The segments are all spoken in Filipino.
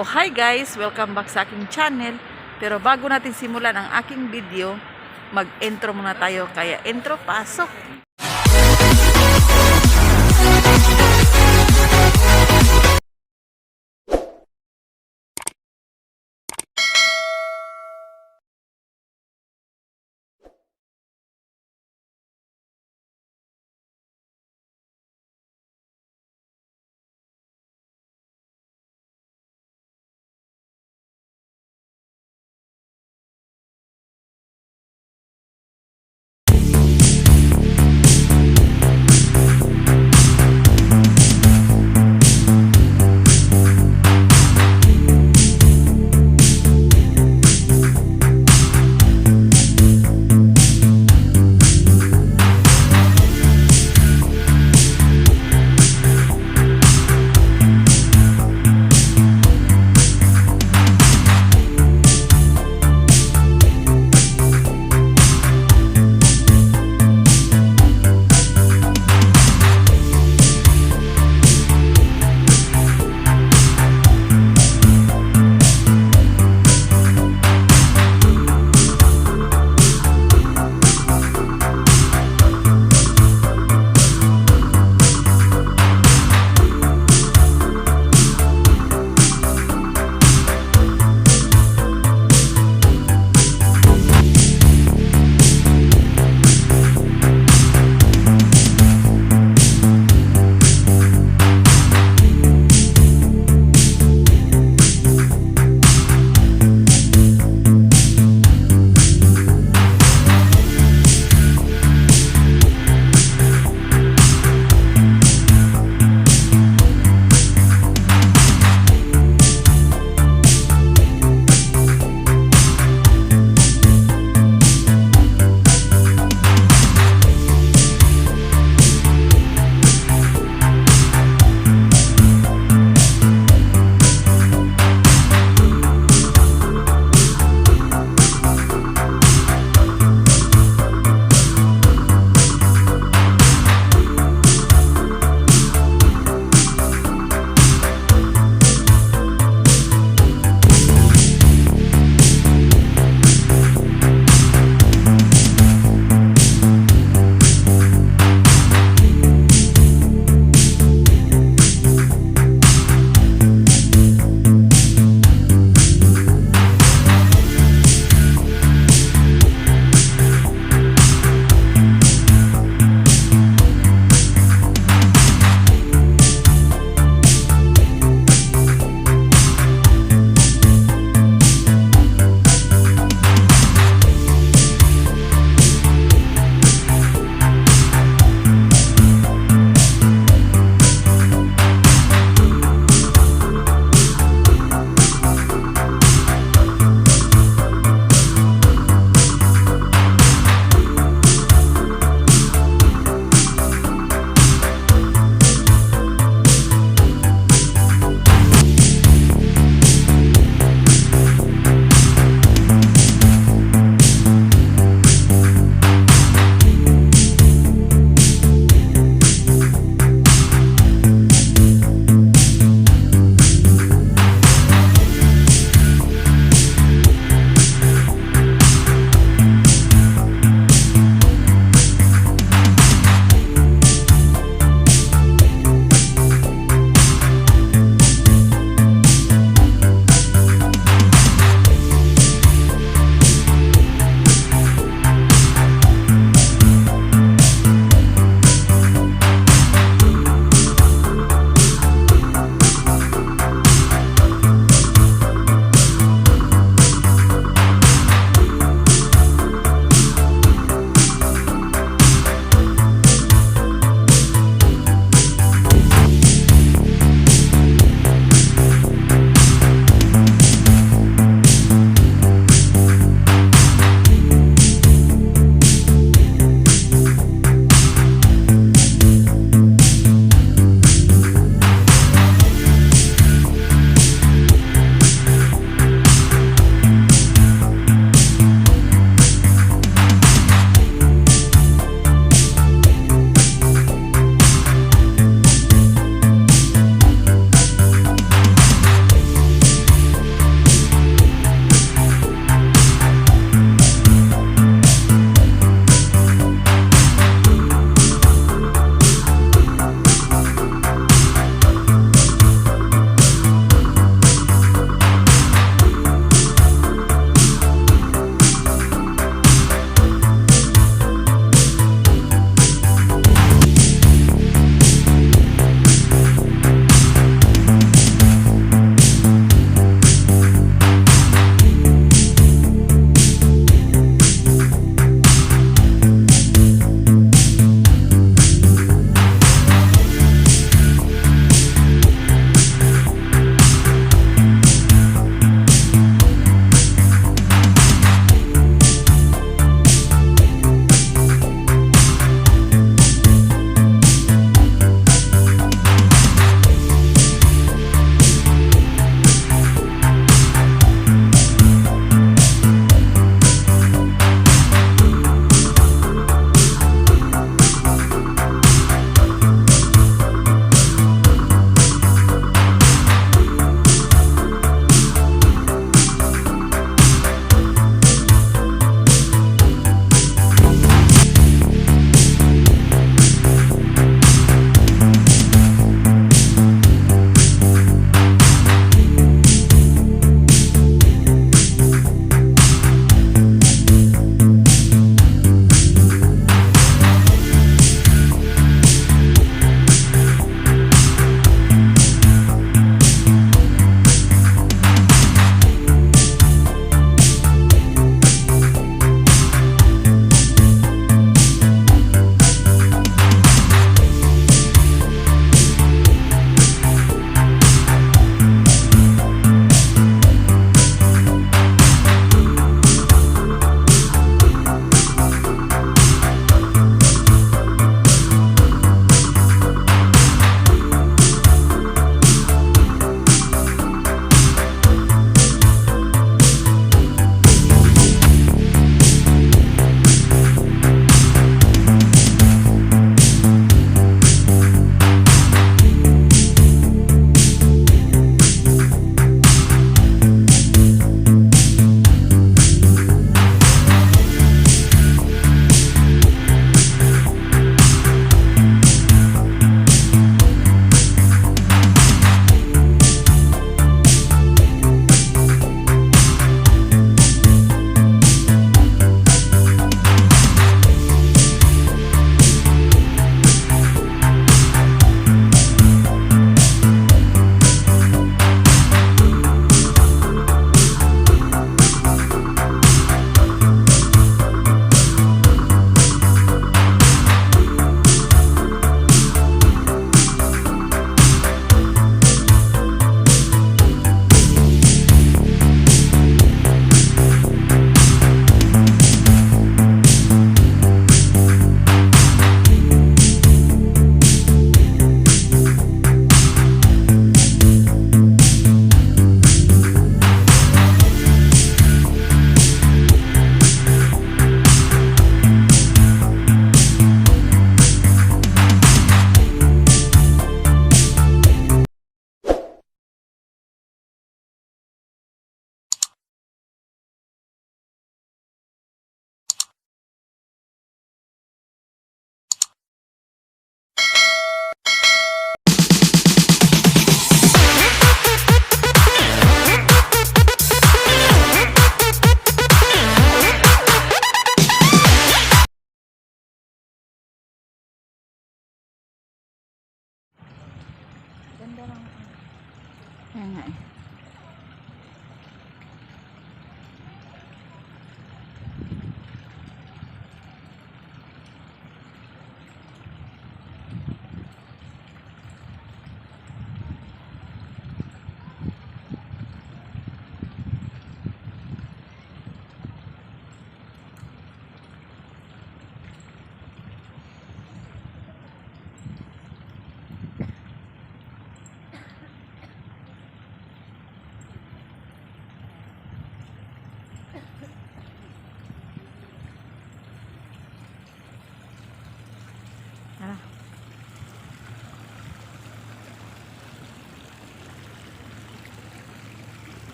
So, hi guys! Welcome back sa aking channel. Pero bago natin simulan ang aking video, mag-intro muna tayo. Kaya intro, pasok!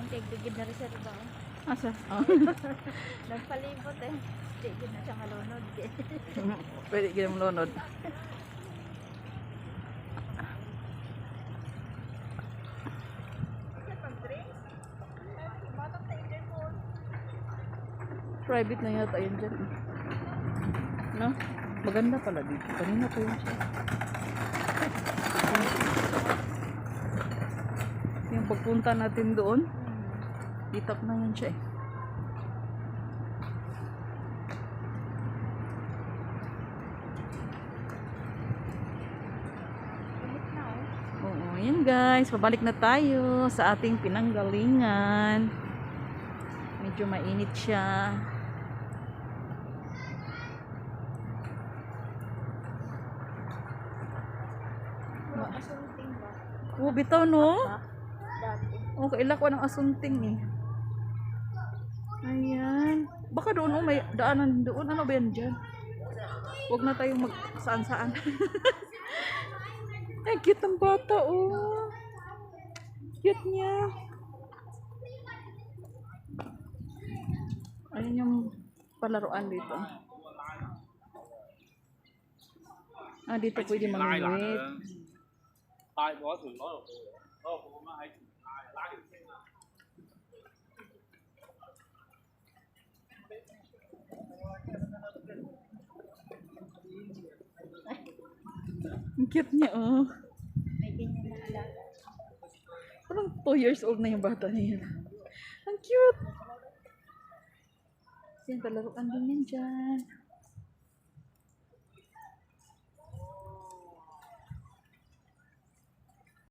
Nung tigigid na reserva. Asa? Oh. Nagpalibot eh. Tigid na siya malunod. Pwede ganyan lunod. Private na yata yun dyan. No? Maganda pala dito. Kanina pa yun siya. Yung pagpunta natin doon, itap na yun siya eh. Oo, yun guys. Pabalik na tayo sa ating pinanggalingan. Medyo mainit siya. Asunting ba? Oh, bitaw no? Dati. Oh, kaila ko ng asunting eh. Ayan. Baka doon oh, may daanan doon. Ano ba yan dyan? Huwag na tayong mag saan-saan. Ay, cute ng bata oh. Cute niya. Ayun yung palaruan dito. Ah, dito pwede mag-wait. 帶嗰條攞落去，攞落去咁樣喺前拉條繩。 Ang cute niya oh. May ganyan na alaga. Parang 2 years old na yung bata niya. Ang cute! Kasi palaruan din yan dyan.